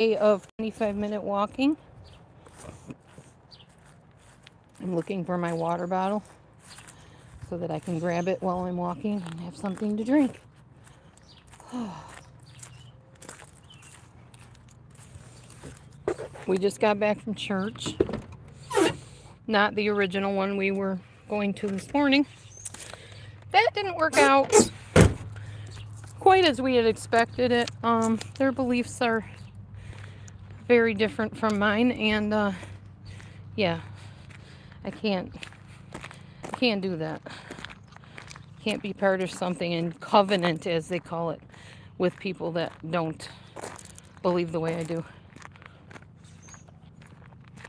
day of 25-minute walking. I'm looking for my water bottle so that I can grab it while I'm walking and have something to drink. We just got back from church. Not the original one we were going to this morning. That didn't work out quite as we had expected it. Their beliefs are very different from mine, and yeah, I can't do that. Can't be part of something in covenant, as they call it, with people that don't believe the way I do.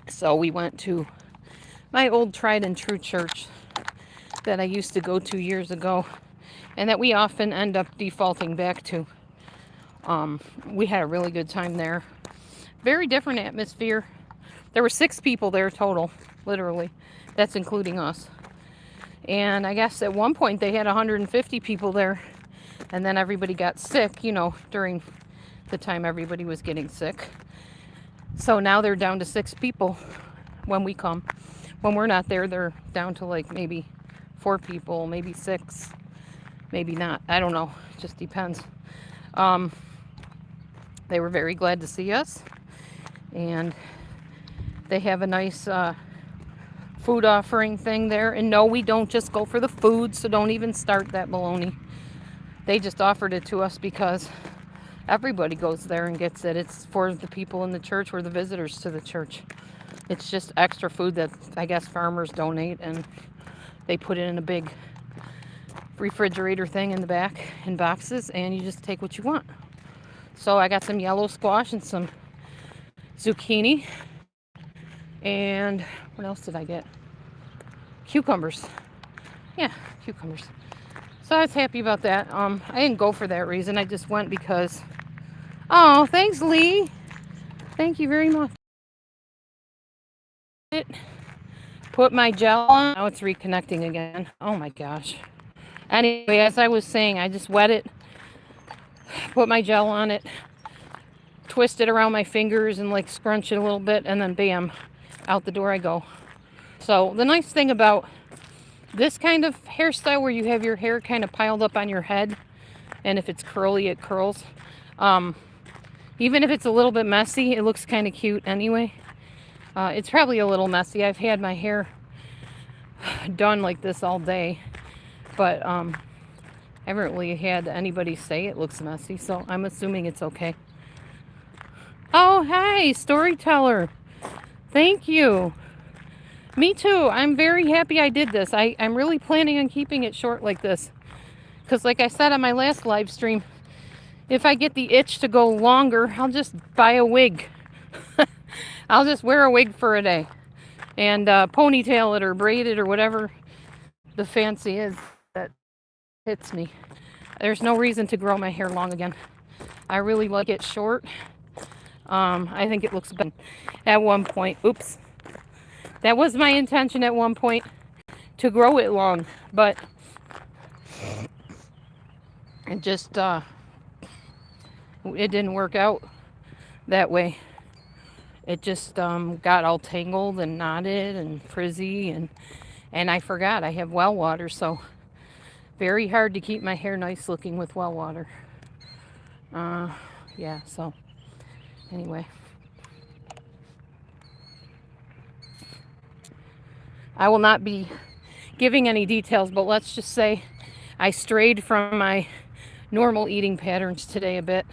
So we went to my old tried and true church that I used to go to years ago, and that we often end up defaulting back to. We had a really good time there. Very different atmosphere. There were 6 people there total, literally. That's including us. And I guess at one point they had 150 people there, and then everybody got sick, during the time everybody was getting sick. So now they're down to 6 people when we come. When we're not there, they're down to like maybe 4 people, maybe 6, maybe not. I don't know. It just depends. They were very glad to see us, and they have a nice food offering thing there. And no, we don't just go for the food, so don't even start that baloney. They just offered it to us because everybody goes there and gets it. It's for the people in the church or the visitors to the church. It's just extra food that I guess farmers donate, and they put it in a big refrigerator thing in the back in boxes, and you just take what you want. So I got some yellow squash and some zucchini, and what else did I get? Cucumbers. Yeah, cucumbers. So I was happy about that. I didn't go for that reason. I just went because... Oh, thanks, Lee. Thank you very much. Put my gel on. Now it's reconnecting again. Oh my gosh. Anyway, as I was saying, I just wet it, put my gel on it, twist it around my fingers and like scrunch it a little bit, and then bam, out the door I go. So the nice thing about this kind of hairstyle, where you have your hair kind of piled up on your head, and if it's curly, it curls. Even if it's a little bit messy, it looks kind of cute anyway. It's probably a little messy. I've had my hair done like this all day, but I haven't really had anybody say it looks messy, so I'm assuming it's okay. Oh, hi, storyteller. Thank you. Me too. I'm very happy I did this. I'm really planning on keeping it short like this, because like I said on my last live stream, if I get the itch to go longer, I'll just buy a wig. I'll just wear a wig for a day and ponytail it or braid it or whatever the fancy is that hits me. There's no reason to grow my hair long again. I really like it short. I think it looks better. At one point, oops, that was my intention at one point, to grow it long, but it just it didn't work out that way. It just got all tangled and knotted and frizzy, and I forgot I have well water, so very hard to keep my hair nice looking with well water. Yeah, so anyway, I will not be giving any details, but let's just say I strayed from my normal eating patterns today a bit.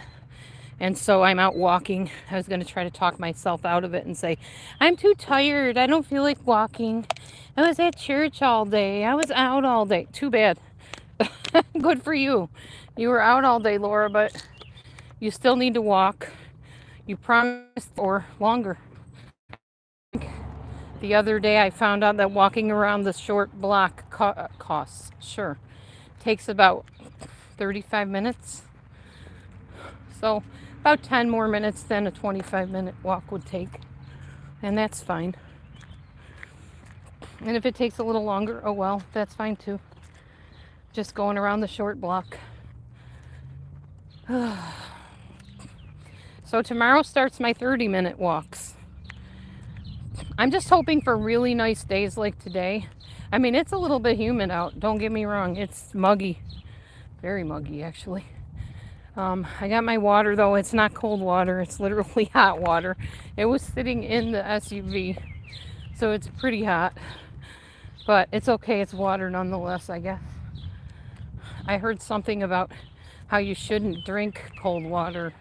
And so I'm out walking. I was going to try to talk myself out of it and say, I'm too tired. I don't feel like walking. I was at church all day. I was out all day. Too bad. Good for you. You were out all day, Laura, but you still need to walk. You promised or longer. The other day I found out that walking around the short block costs. Sure. Takes about 35 minutes. So about 10 more minutes than a 25-minute walk would take. And that's fine. And if it takes a little longer, oh well, that's fine too. Just going around the short block. So tomorrow starts my 30-minute walks. I'm just hoping for really nice days like today. I mean, it's a little bit humid out. Don't get me wrong. It's muggy. Very muggy, actually. I got my water, though. It's not cold water. It's literally hot water. It was sitting in the SUV, so it's pretty hot. But it's okay. It's water nonetheless, I guess. I heard something about how you shouldn't drink cold water.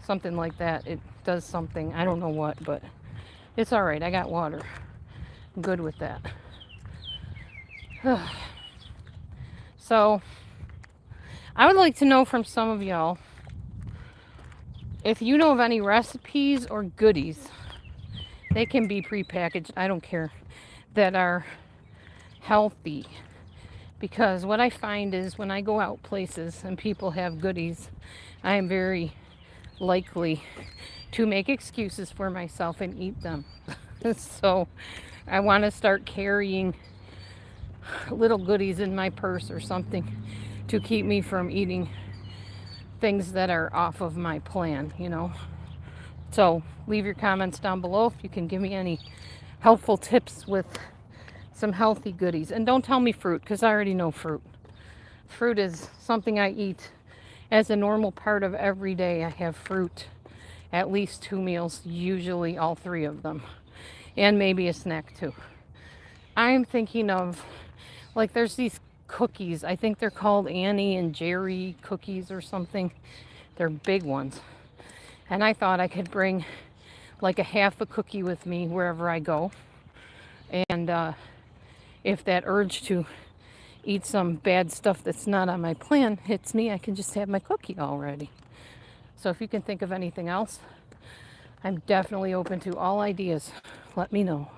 Something like that. It does something. I don't know what, but it's all right. I got water. I'm good with that. So, I would like to know from some of y'all if you know of any recipes or goodies. They can be prepackaged, I don't care, that are healthy. Because what I find is when I go out places and people have goodies, I am very likely to make excuses for myself and eat them. So I want to start carrying little goodies in my purse or something to keep me from eating things that are off of my plan, you know. So leave your comments down below if you can give me any helpful tips with some healthy goodies. And don't tell me fruit, because I already know fruit. Fruit is something I eat as a normal part of every day. I have fruit at least 2 meals, usually all 3 of them, and maybe a snack too. I'm thinking of, like, there's these cookies. I think they're called Annie and Jerry cookies or something. They're big ones. And I thought I could bring like a half a cookie with me wherever I go. And if that urge to eat some bad stuff that's not on my plan hits me, I can just have my cookie already. So if you can think of anything else, I'm definitely open to all ideas. Let me know.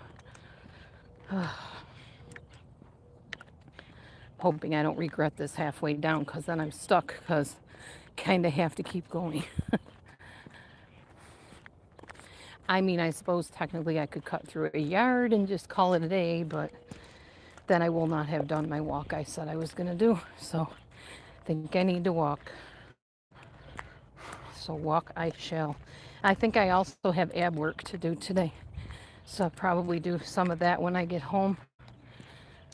Hoping I don't regret this halfway down, because then I'm stuck, because kind of have to keep going. I mean, I suppose technically I could cut through a yard and just call it a day, but then I will not have done my walk I said I was going to do. So I think I need to walk. So walk I shall. I think I also have ab work to do today. So I'll probably do some of that when I get home.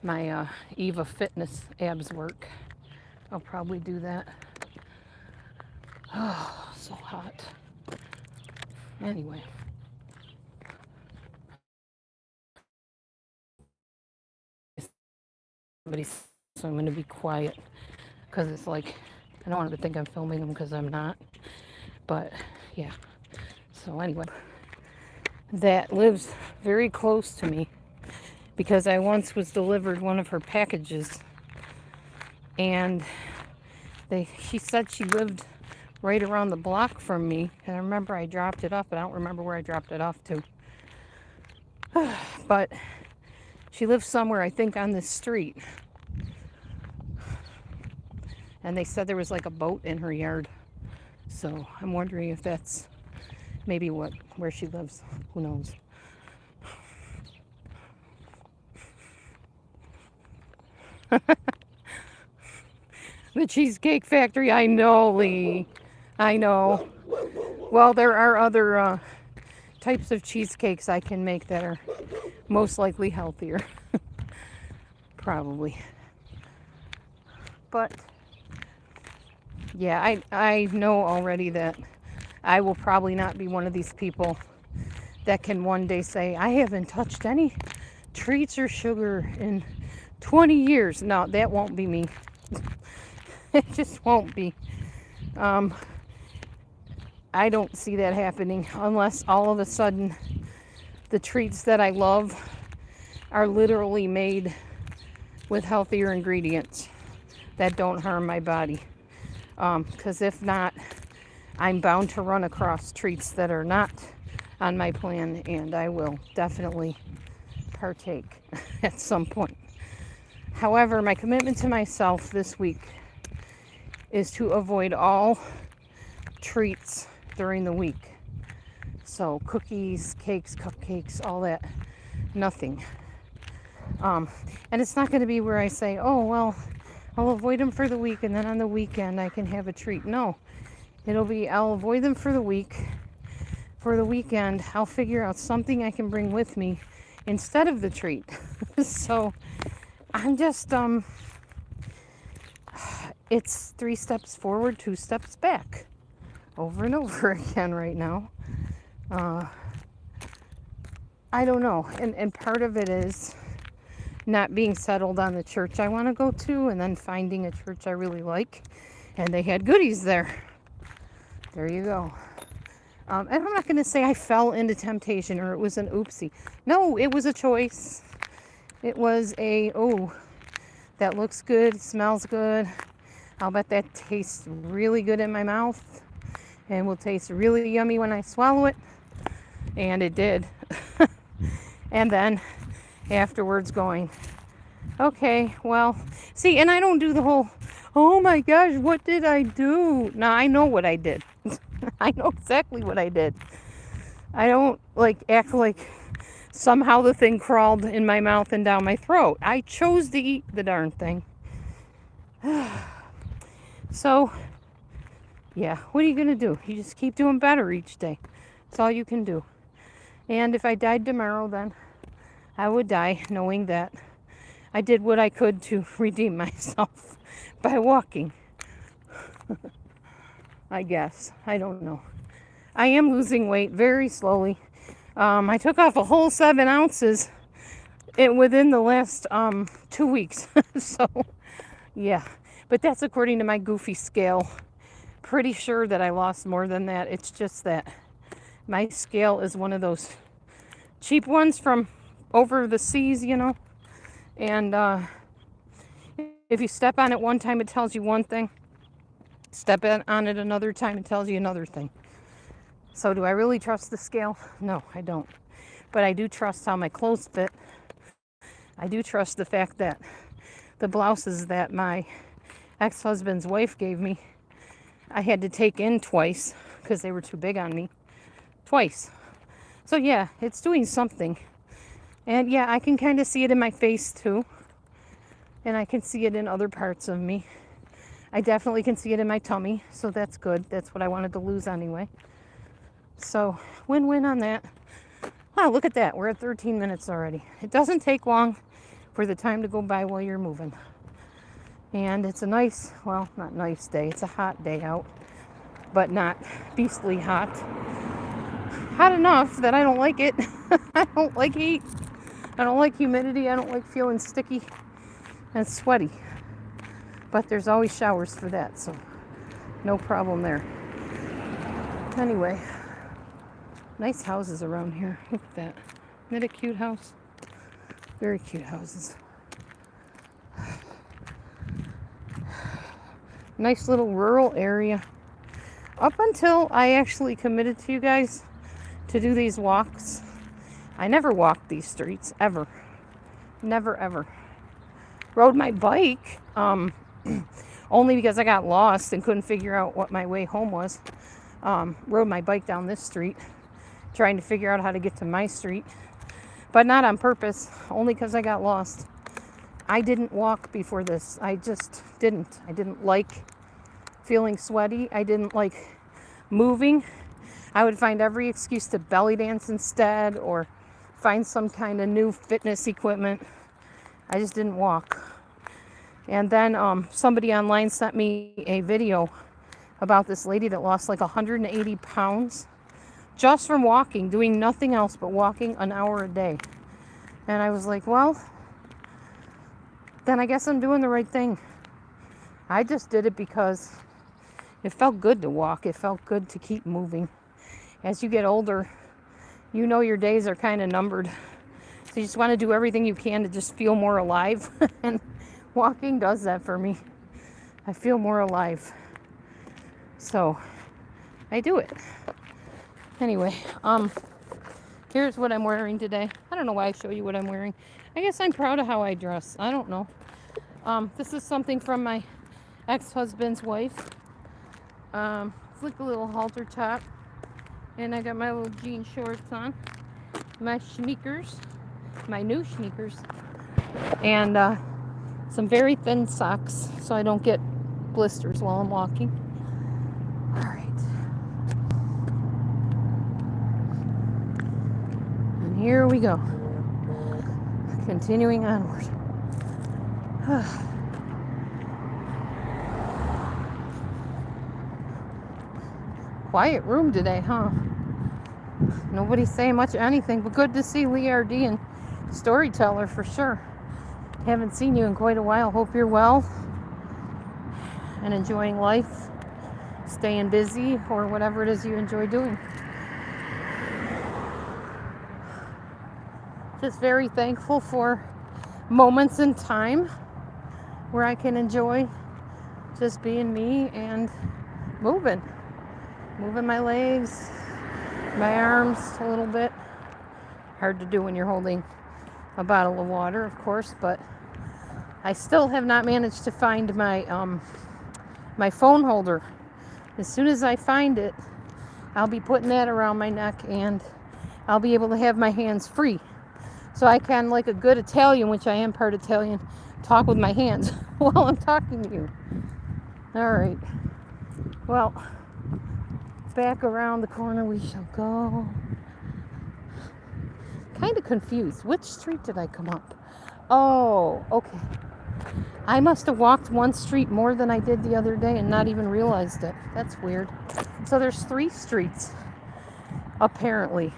My Eva Fitness abs work. I'll probably do that. Oh, so hot. Anyway. So I'm going to be quiet, because it's like, I don't want them to think I'm filming them, because I'm not. But yeah. So anyway, that lives very close to me, because I once was delivered one of her packages, and she said she lived right around the block from me, and I remember I dropped it off, but I don't remember where I dropped it off to. But she lives somewhere, I think, on this street, and they said there was like a boat in her yard, so I'm wondering if that's maybe where she lives. Who knows? The Cheesecake Factory. I know, Lee. I know. Well, there are other types of cheesecakes I can make that are most likely healthier. Probably. But yeah, I know already that I will probably not be one of these people that can one day say, I haven't touched any treats or sugar in 20 years. No, that won't be me. It just won't be. I don't see that happening unless all of a sudden the treats that I love are literally made with healthier ingredients that don't harm my body. Because if not, I'm bound to run across treats that are not on my plan, and I will definitely partake at some point. However, my commitment to myself this week is to avoid all treats during the week. So cookies, cakes, cupcakes, all that, nothing. And it's not going to be where I say, oh, well, I'll avoid them for the week, and then on the weekend I can have a treat. No, it'll be, I'll avoid them for the week, for the weekend, I'll figure out something I can bring with me instead of the treat. So I'm just, it's 3 steps forward, 2 steps back, over and over again right now. I don't know. And part of it is not being settled on the church I want to go to, and then finding a church I really like. And they had goodies there. There you go. And I'm not going to say I fell into temptation or it was an oopsie. No, it was a choice. It was that looks good, smells good. I'll bet that tastes really good in my mouth and will taste really yummy when I swallow it. And it did. And then afterwards going, okay, well, see, and I don't do the whole, oh my gosh, what did I do? No, I know what I did. I know exactly what I did. I don't act like somehow the thing crawled in my mouth and down my throat. I chose to eat the darn thing. So, yeah, what are you going to do? You just keep doing better each day. That's all you can do. And if I died tomorrow, then I would die knowing that I did what I could to redeem myself by walking. I guess. I don't know. I am losing weight very slowly. I took off a whole 7 ounces within the last 2 weeks. So, yeah. But that's according to my goofy scale. Pretty sure that I lost more than that. It's just that my scale is one of those cheap ones from over the seas, And if you step on it one time, it tells you one thing. Step on it another time, it tells you another thing. So do I really trust the scale? No, I don't. But I do trust how my clothes fit. I do trust the fact that the blouses that my ex-husband's wife gave me, I had to take in twice because they were too big on me. Twice. So yeah, it's doing something. And yeah, I can kind of see it in my face too. And I can see it in other parts of me. I definitely can see it in my tummy, so that's good. That's what I wanted to lose anyway. So, win-win on that. Wow, look at that. We're at 13 minutes already. It doesn't take long for the time to go by while you're moving. And it's a nice, well, not nice day. It's a hot day out, but not beastly hot. Hot enough that I don't like it. I don't like heat. I don't like humidity. I don't like feeling sticky and sweaty. But there's always showers for that, so no problem there. Anyway, nice houses around here. Look at that. Isn't that a cute house? Very cute houses. Nice little rural area. Up until I actually committed to you guys to do these walks, I never walked these streets, ever. Never, ever. Rode my bike, only because I got lost and couldn't figure out what my way home was. Rode my bike down this street, trying to figure out how to get to my street. But not on purpose, only because I got lost. I didn't walk before this. I just didn't. I didn't like feeling sweaty. I didn't like moving. I would find every excuse to belly dance instead or find some kind of new fitness equipment. I just didn't walk. And then somebody online sent me a video about this lady that lost like 180 pounds just from walking, doing nothing else but walking an hour a day. And I was like, well, then I guess I'm doing the right thing. I just did it because it felt good to walk. It felt good to keep moving. As you get older, you know your days are kind of numbered. So you just want to do everything you can to just feel more alive. And walking does that for me. I feel more alive. So I do it. Anyway, here's what I'm wearing today. I don't know why I show you what I'm wearing. I guess I'm proud of how I dress. I don't know. This is something from my ex-husband's wife. It's like a little halter top. And I got my little jean shorts on. My sneakers. My new sneakers. And some very thin socks so I don't get blisters while I'm walking. All right. here we go. Continuing onward. Quiet room today, huh? Nobody's saying much of anything, but good to see Lee RD and Storyteller for sure. Haven't seen you in quite a while. Hope you're well and enjoying life, staying busy, or whatever it is you enjoy doing. Just very thankful for moments in time where I can enjoy just being me and moving my legs, my arms a little bit. Hard to do when you're holding a bottle of water, of course, but I still have not managed to find my my phone holder. As soon as I find it, I'll be putting that around my neck and I'll be able to have my hands free. So I can, like a good Italian, which I am part Italian, talk with my hands while I'm talking to you. All right. Well, back around the corner we shall go. Kind of confused. Which street did I come up? Oh, okay. I must have walked one street more than I did the other day and not even realized it. That's weird. So there's 3 streets, apparently.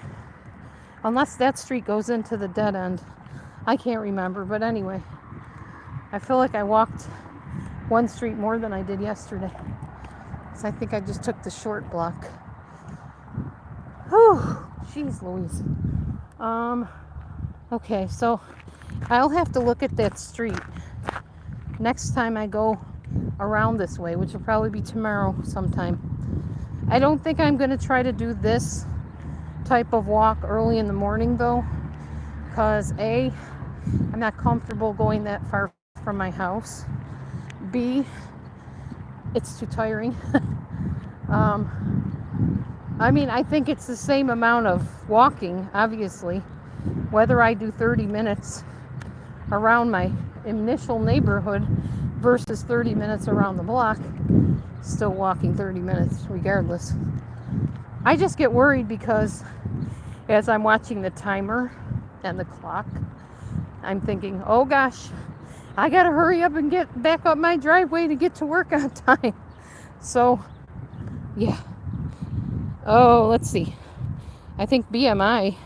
Unless that street goes into the dead end. I can't remember, but anyway. I feel like I walked one street more than I did yesterday. So I think I just took the short block. Whew, jeez Louise. Okay, so I'll have to look at that street next time I go around this way, which will probably be tomorrow sometime. I don't think I'm going to try to do this type of walk early in the morning though, because A, I'm not comfortable going that far from my house. B, it's too tiring. I mean, I think it's the same amount of walking, obviously, whether I do 30 minutes around my initial neighborhood versus 30 minutes around the block. Still walking 30 minutes regardless. I just get worried because as I'm watching the timer and the clock, I'm thinking, oh gosh, I gotta hurry up and get back up my driveway to get to work on time. So, yeah. Oh, let's see. I think BMI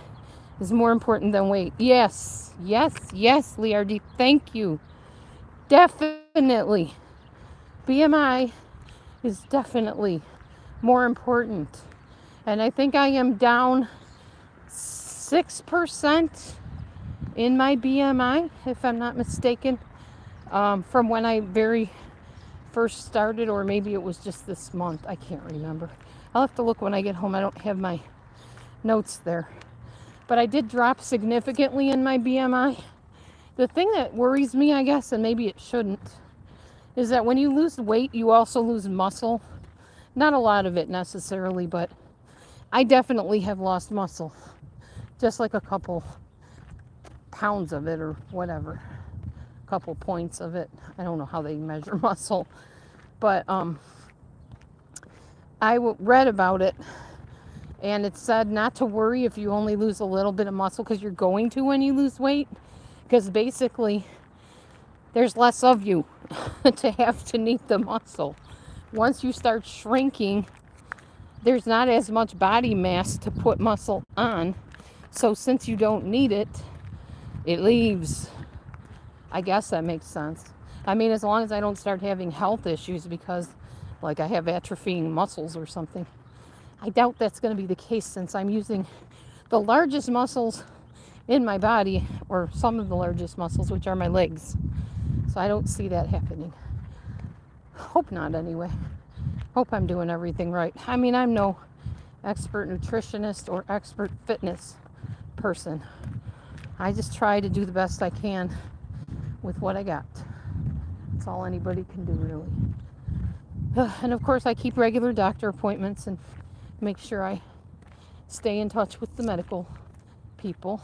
is more important than weight. Yes, Lee RD. Thank you. Definitely. BMI is definitely more important. And I think I am down 6% in my BMI, if I'm not mistaken, from when I very first started, or maybe it was just this month. I can't remember. I'll have to look when I get home. I don't have my notes there. But I did drop significantly in my BMI. The thing that worries me, I guess, and maybe it shouldn't, is that when you lose weight, you also lose muscle. Not a lot of it necessarily, but I definitely have lost muscle. Just like a couple pounds of it or whatever. A couple points of it. I don't know how they measure muscle. But I read about it, and it said not to worry if you only lose a little bit of muscle, because you're going to when you lose weight. Because basically, there's less of you to have to need the muscle. Once you start shrinking, there's not as much body mass to put muscle on. So since you don't need it, it leaves. I guess that makes sense. I mean, as long as I don't start having health issues because, like, I have atrophying muscles or something. I doubt that's going to be the case since I'm using the largest muscles in my body, or some of the largest muscles, which are my legs. So I don't see that happening. Hope not, anyway. Hope I'm doing everything right. I mean, I'm no expert nutritionist or expert fitness person. I just try to do the best I can with what I got. That's all anybody can do, really. And of course, I keep regular doctor appointments and make sure I stay in touch with the medical people.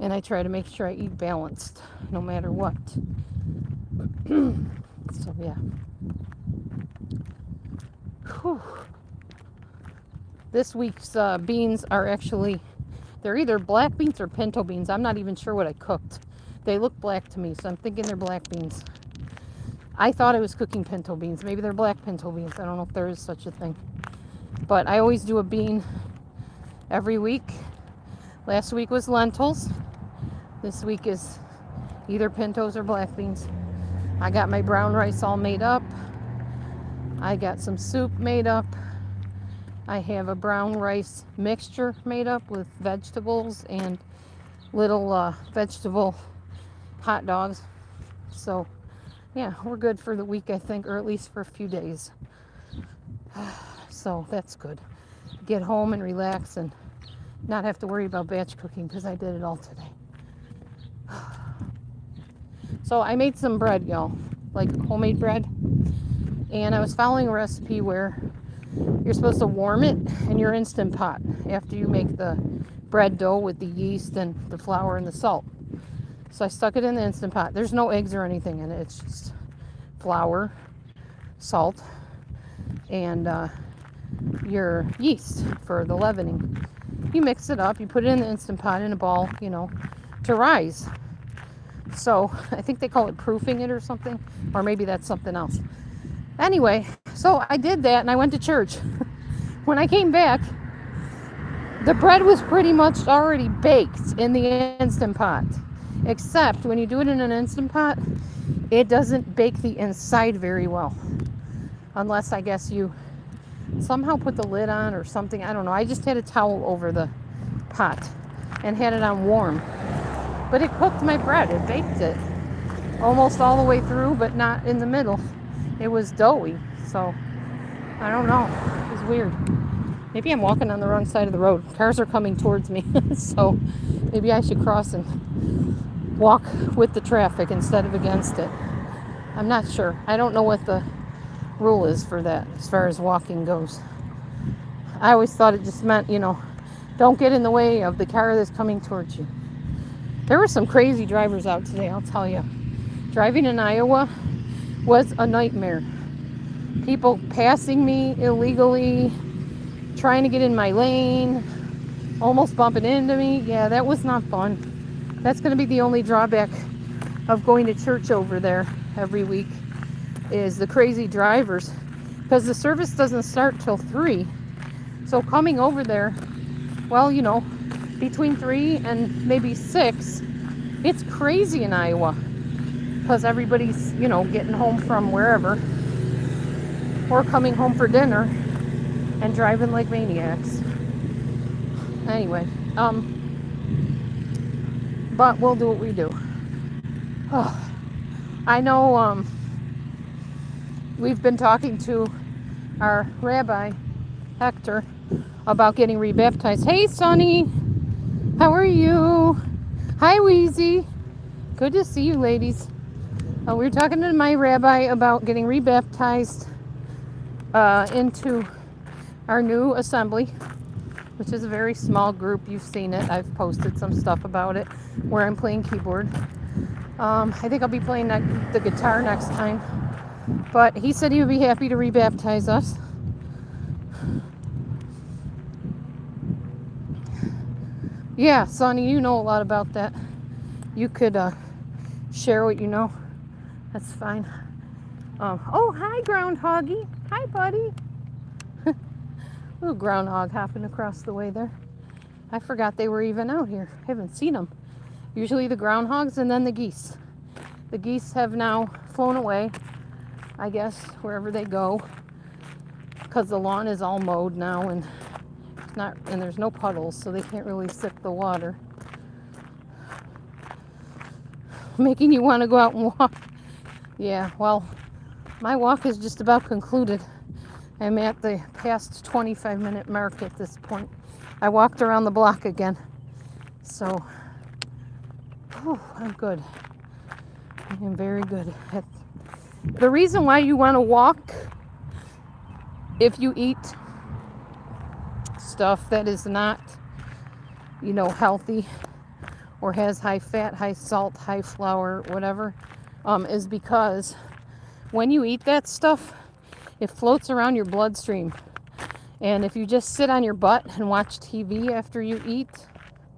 And I try to make sure I eat balanced, no matter what. So, yeah. Whew. This week's beans are actually They're either black beans or pinto beans. I'm not even sure what I cooked. They look black to me, so I'm thinking they're black beans. I thought I was cooking pinto beans. Maybe they're black pinto beans. I don't know if there is such a thing. But I always do a bean every week. Last week was lentils. This week is either pintos or black beans. I got my brown rice all made up. I got some soup made up. I have a brown rice mixture made up with vegetables and little vegetable hot dogs. So, yeah, we're good for the week, I think, or at least for a few days. So, that's good. Get home and relax and not have to worry about batch cooking because I did it all today. So, I made some bread, y'all, like homemade bread. And I was following a recipe where you're supposed to warm it in your Instant Pot after you make the bread dough with the yeast and the flour and the salt. So I stuck it in the Instant Pot. There's no eggs or anything in it. It's just flour, salt, and your yeast for the leavening. You mix it up. You put it in the Instant Pot in a ball, to rise. So I think they call it proofing it or something. Or maybe that's something else. Anyway, so I did that and I went to church. When I came back, the bread was pretty much already baked in the Instant Pot. Except when you do it in an Instant Pot, it doesn't bake the inside very well. Unless I guess you somehow put the lid on or something. I don't know. I just had a towel over the pot and had it on warm. But it cooked my bread. It baked it almost all the way through, but not in the middle. It was doughy, so I don't know. It was weird. Maybe I'm walking on the wrong side of the road. Cars are coming towards me, so maybe I should cross and walk with the traffic instead of against it. I'm not sure. I don't know what the rule is for that as far as walking goes. I always thought it just meant, don't get in the way of the car that's coming towards you. There were some crazy drivers out today, I'll tell you. Driving in Iowa was a nightmare. People passing me illegally, trying to get in my lane, almost bumping into me. Yeah, that was not fun. That's going to be the only drawback of going to church over there every week is the crazy drivers, because the service doesn't start till 3. So coming over there, well, between 3 and maybe 6, it's crazy in Iowa. Because everybody's, getting home from wherever or coming home for dinner and driving like maniacs. Anyway, but we'll do what we do. Oh, I know we've been talking to our rabbi, Hector, about getting rebaptized. Hey, Sonny, how are you? Hi, Wheezy. Good to see you, ladies. We were talking to my rabbi about getting rebaptized into our new assembly, which is a very small group. You've seen it. I've posted some stuff about it where I'm playing keyboard. I think I'll be playing the guitar next time. But he said he would be happy to rebaptize us. Yeah, Sonny, you know a lot about that. You could share what you know. That's fine. Oh, hi, Groundhoggy. Hi, buddy. Little groundhog hopping across the way there. I forgot they were even out here. I haven't seen them. Usually the groundhogs and then the geese. The geese have now flown away, I guess, wherever they go, because the lawn is all mowed now and there's no puddles, so they can't really sip the water. Making you want to go out and walk. Yeah, well, my walk is just about concluded. I'm at the past 25-minute mark at this point. I walked around the block again. So, I'm good. I am very good. The reason why you want to walk, if you eat stuff that is not, healthy or has high fat, high salt, high flour, whatever, is because when you eat that stuff, it floats around your bloodstream. And if you just sit on your butt and watch TV after you eat,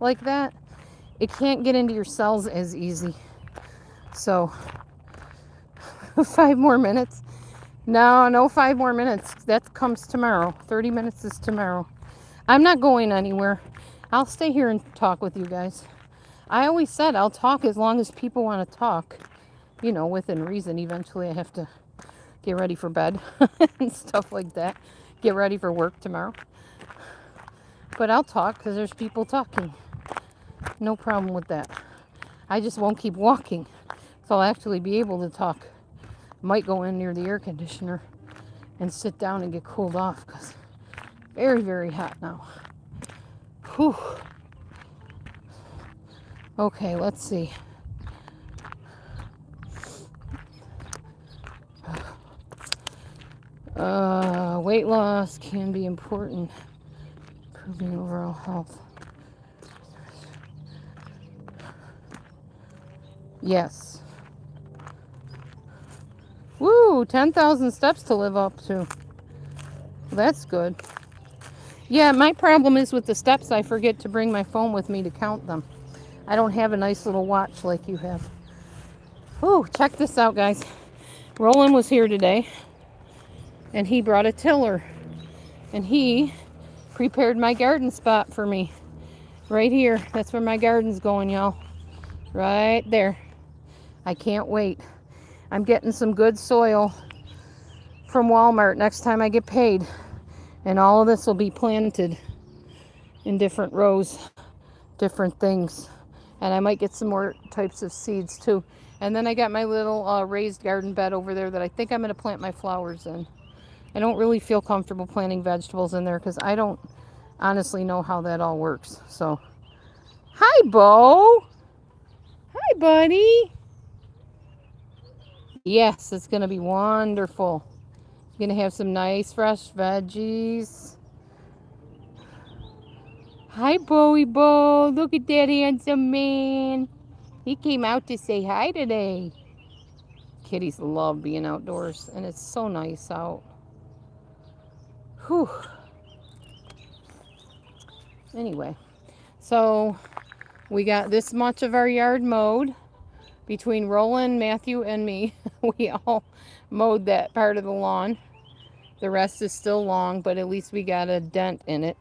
like that, it can't get into your cells as easy. So 5 more minutes. No 5 more minutes. That comes tomorrow. 30 minutes is tomorrow. I'm not going anywhere. I'll stay here and talk with you guys. I always said I'll talk as long as people want to talk, within reason. Eventually I have to get ready for bed and stuff like that. Get ready for work tomorrow. But I'll talk because there's people talking. No problem with that. I just won't keep walking. So I'll actually be able to talk. Might go in near the air conditioner and sit down and get cooled off because very, very hot now. Whew. Okay, let's see. Weight loss can be important, improving overall health. Yes. Woo, 10,000 steps to live up to. That's good. Yeah, my problem is with the steps, I forget to bring my phone with me to count them. I don't have a nice little watch like you have. Ooh, check this out, guys. Roland was here today, and he brought a tiller, and he prepared my garden spot for me. Right here. That's where my garden's going, y'all. Right there. I can't wait. I'm getting some good soil from Walmart next time I get paid. And all of this will be planted in different rows, different things. And I might get some more types of seeds too. And then I got my little raised garden bed over there that I think I'm going to plant my flowers in. I don't really feel comfortable planting vegetables in there because I don't honestly know how that all works. So, hi, Bo. Hi, buddy. Yes, it's going to be wonderful. You're going to have some nice fresh veggies. Hi, Bowie Bo. Look at that handsome man. He came out to say hi today. Kitties love being outdoors, and it's so nice out. Whew. Anyway, so we got this much of our yard mowed. Between Roland, Matthew, and me, we all mowed that part of the lawn. The rest is still long, but at least we got a dent in it.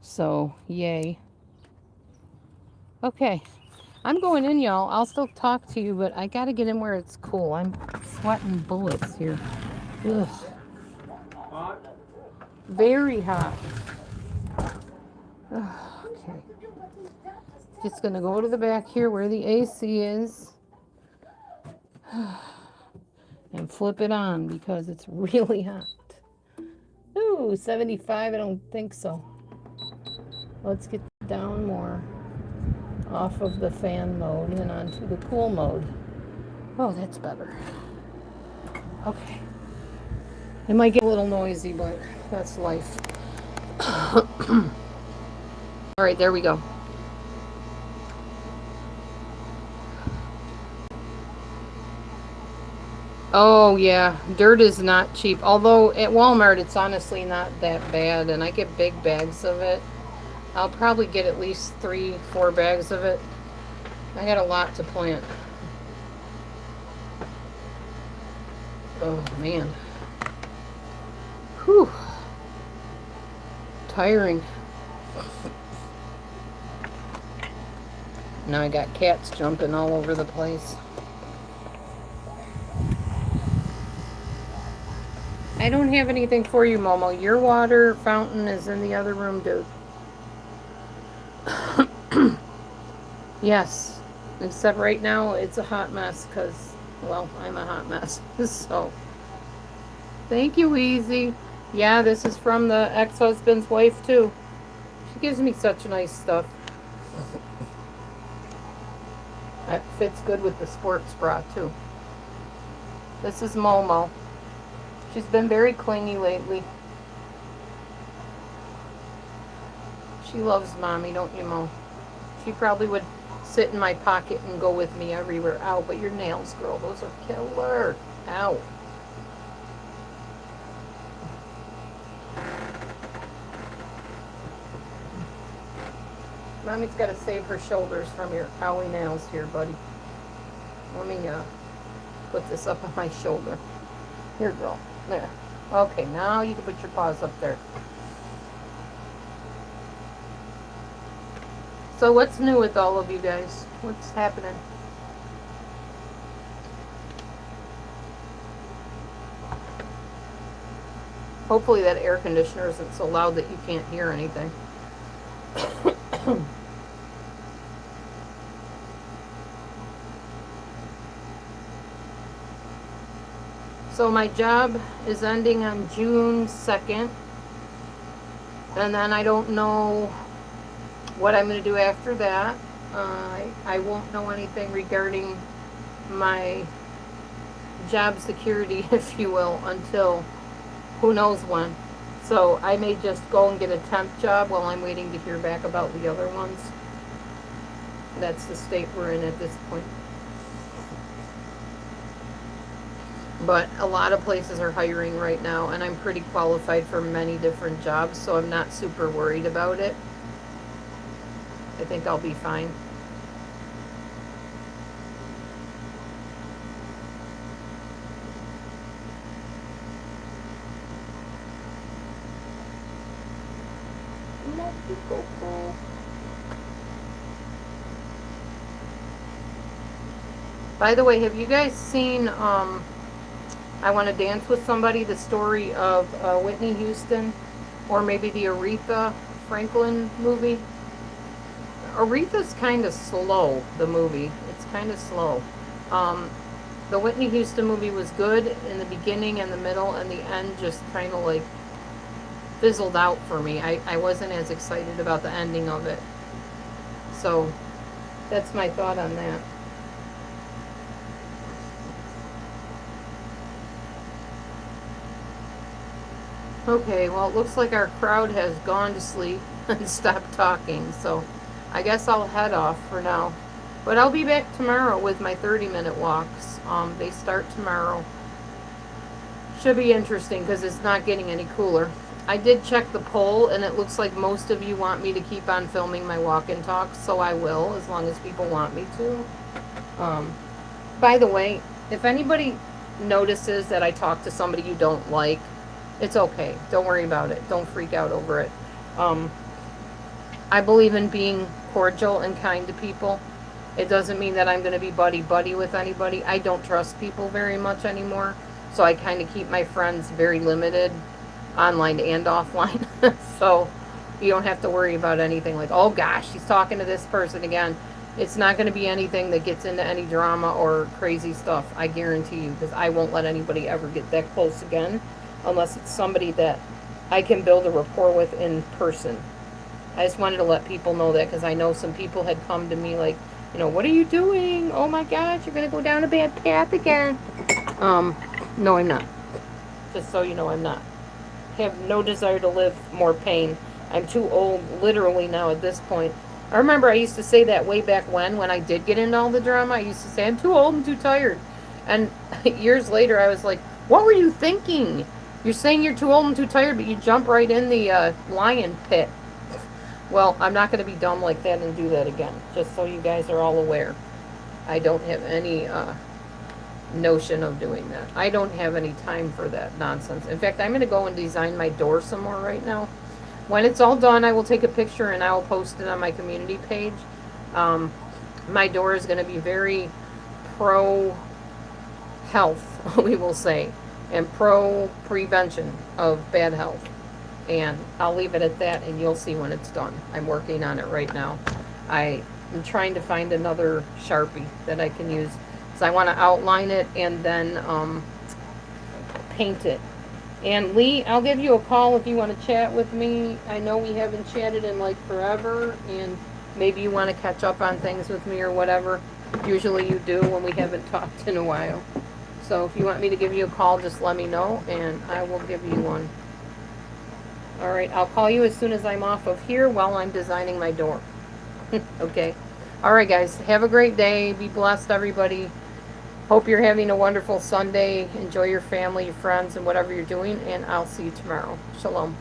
So, yay. Okay, I'm going in, y'all. I'll still talk to you, but I got to get in where it's cool. I'm sweating bullets here. Ugh. Hot? Very hot. Ugh, okay. Just going to go to the back here where the AC is. And flip it on because it's really hot. Ooh, 75, I don't think so. Let's get down more off of the fan mode and onto the cool mode. Oh, that's better. Okay. It might get a little noisy, but that's life. All right, there we go. Oh, yeah. Dirt is not cheap. Although at Walmart, it's honestly not that bad. And I get big bags of it. I'll probably get at least 3-4 bags of it. I got a lot to plant. Oh, man. Whew. Tiring. Now I got cats jumping all over the place. I don't have anything for you, Momo. Your water fountain is in the other room, dude. Yes. Except right now, it's a hot mess because, well, I'm a hot mess. So, thank you, Easy. Yeah, this is from the ex-husband's wife, too. She gives me such nice stuff. That fits good with the sports bra, too. This is Momo. She's been very clingy lately. She loves Mommy, don't you, Mo? She probably would sit in my pocket and go with me everywhere. Ow, but your nails, girl, those are killer. Ow. Mommy's got to save her shoulders from your owie nails here, buddy. Let me put this up on my shoulder. Here, girl. There. Okay, now you can put your paws up there. So what's new with all of you guys? What's happening? Hopefully that air conditioner isn't so loud that you can't hear anything. So my job is ending on June 2nd. And then I don't know what I'm going to do after that. I won't know anything regarding my job security, if you will, until who knows when. So I may just go and get a temp job while I'm waiting to hear back about the other ones. That's the state we're in at this point. But a lot of places are hiring right now, and I'm pretty qualified for many different jobs, so I'm not super worried about it. I think I'll be fine. By the way, have you guys seen I Want to Dance with Somebody, the story of Whitney Houston, or maybe the Aretha Franklin movie? Aretha's kind of slow, the movie. It's kind of slow. The Whitney Houston movie was good in the beginning and the middle, and the end just kind of like fizzled out for me. I wasn't as excited about the ending of it. So that's my thought on that. Okay, well, it looks like our crowd has gone to sleep and stopped talking, so I guess I'll head off for now. But I'll be back tomorrow with my 30-minute walks. They start tomorrow. Should be interesting because it's not getting any cooler. I did check the poll, and it looks like most of you want me to keep on filming my walk-in talks, so I will, as long as people want me to. By the way, if anybody notices that I talk to somebody you don't like, it's okay. Don't worry about it. Don't freak out over it. I believe in being cordial and kind to people. It doesn't mean that I'm going to be buddy-buddy with anybody. I don't trust people very much anymore, so I kind of keep my friends very limited, online and offline. So you don't have to worry about anything like, oh gosh, she's talking to this person again. It's not going to be anything that gets into any drama or crazy stuff, I guarantee you, because I won't let anybody ever get that close again, unless it's somebody that I can build a rapport with in person. I just wanted to let people know that, because I know some people had come to me like, you know, what are you doing? Oh my gosh, you're going to go down a bad path again. No, I'm not. Just so you know, I'm not. I have no desire to live more pain. I'm too old, literally now at this point. I remember I used to say that way back when I did get into all the drama. I used to say, I'm too old and too tired. And years later, I was like, what were you thinking? You're saying you're too old and too tired, but you jump right in the lion pit. Well, I'm not going to be dumb like that and do that again, just so you guys are all aware. I don't have any notion of doing that. I don't have any time for that nonsense. In fact, I'm going to go and design my door some more right now. When it's all done, I will take a picture and I will post it on my community page. My door is going to be very pro-health, we will say, and pro-prevention of bad health. And I'll leave it at that, and you'll see when it's done. I'm working on it right now. I am trying to find another Sharpie that I can use. So I want to outline it and then paint it. And Lee, I'll give you a call if you want to chat with me. I know we haven't chatted in like forever, and maybe you want to catch up on things with me or whatever. Usually you do when we haven't talked in a while. So if you want me to give you a call, just let me know, and I will give you one. All right, I'll call you as soon as I'm off of here while I'm designing my door. Okay. All right, guys. Have a great day. Be blessed, everybody. Hope you're having a wonderful Sunday. Enjoy your family, your friends, and whatever you're doing, and I'll see you tomorrow. Shalom.